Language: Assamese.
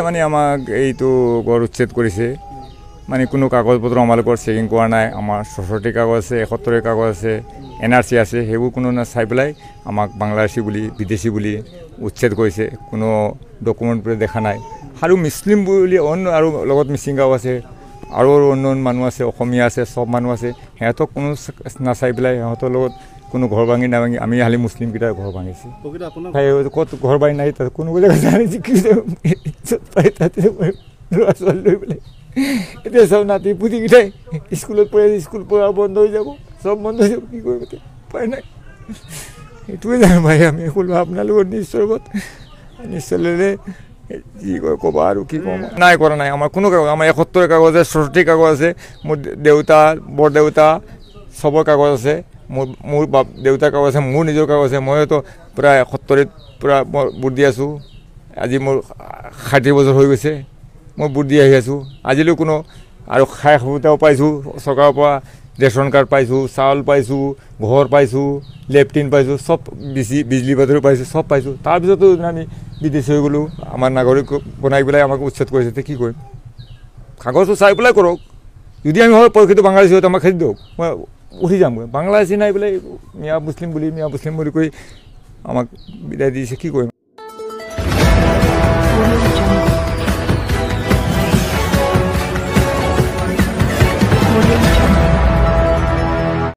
মানে আমাক এইটো গড় উচ্ছেদ কৰিছে মানে কোনো কাগজপত্ৰ আমালোকৰ চেকিং কৰা নাই আমাৰ ৬৬ কাগজ আছে ৭১ কাগজ আছে NRC আছে সেইবোৰ কোনো চাই পেলাই আমাক বাংলাদেশী বুলি বিদেশী বুলি উচ্ছেদ কৰিছে কোনো ডকুমেণ্ট দেখা নাই আৰু মুছলিম বুলি অন্য আৰু লগত মিচিং গাঁও আছে আৰু অন্য মানুহ আছে অসমীয়া আছে সব মানুহ আছে সিহঁতক কোনো নাচাই পেলাই সিহঁতৰ লগত কোনো ঘৰ ভাঙি নাভাঙি আমি খালি মুছলিম কেইটাৰ ঘৰ ভাঙিছে ক'ত ঘৰ বাৰী নাই তাত কোনো ল'ৰা ছোৱালী লৈ পেলাই এতিয়া চব নাতি পুতিকেইটাই স্কুলত পঢ়ি স্কুল পঢ়া বন্ধ হৈ যাব চব বন্ধ হৈ যাব কি কৰিব উপায় নাই সেইটোৱে জানো ভাই আমি ক'লো আপোনালোকৰ নিশ্চয় ল'লে কি কয় ক'বা আৰু কি ক'ম নাই কৰা নাই আমাৰ কোনো কাগজ আমাৰ ৭১ কাগজ আছে ৬৬ কাগজ আছে মোৰ দেউতা বৰদেউতা চবৰ কাগজ আছে মোৰ বাপ দেউতাৰ কাগজ আছে মোৰ নিজৰ কাগজ আছে মইতো প্ৰায় ৭০ত পূৰা মই ভোট দি আছোঁ আজি মোৰ ৬০ বছৰ হৈ গৈছে মই ভোট দি আহি আছোঁ আজিলৈ কোনো আৰু খাই সুবিধাও পাইছোঁ চৰকাৰৰ পৰা ৰেচন কাৰ্ড পাইছোঁ চাউল পাইছোঁ ঘৰ পাইছোঁ লেট্ৰিন পাইছোঁ চব বিজলী বাতিও পাইছোঁ চব পাইছোঁ তাৰপিছতো আমি বিদেশী হৈ গ'লোঁ আমাৰ নাগৰিক বনাই পেলাই আমাক উচ্ছেদ কৰিছে কি কৰিম কাগজটো চাই পেলাই কৰক যদি আমি হয় প্ৰকৃত বাংলাদেশী হয়তো আমাক খেদি দিয়ক মই উঠি যামগৈ বাংলাদেশী নাই পেলাই মিয়া মুছলিম বুলি কৰি আমাক বিদায় দিছে কি কৰিম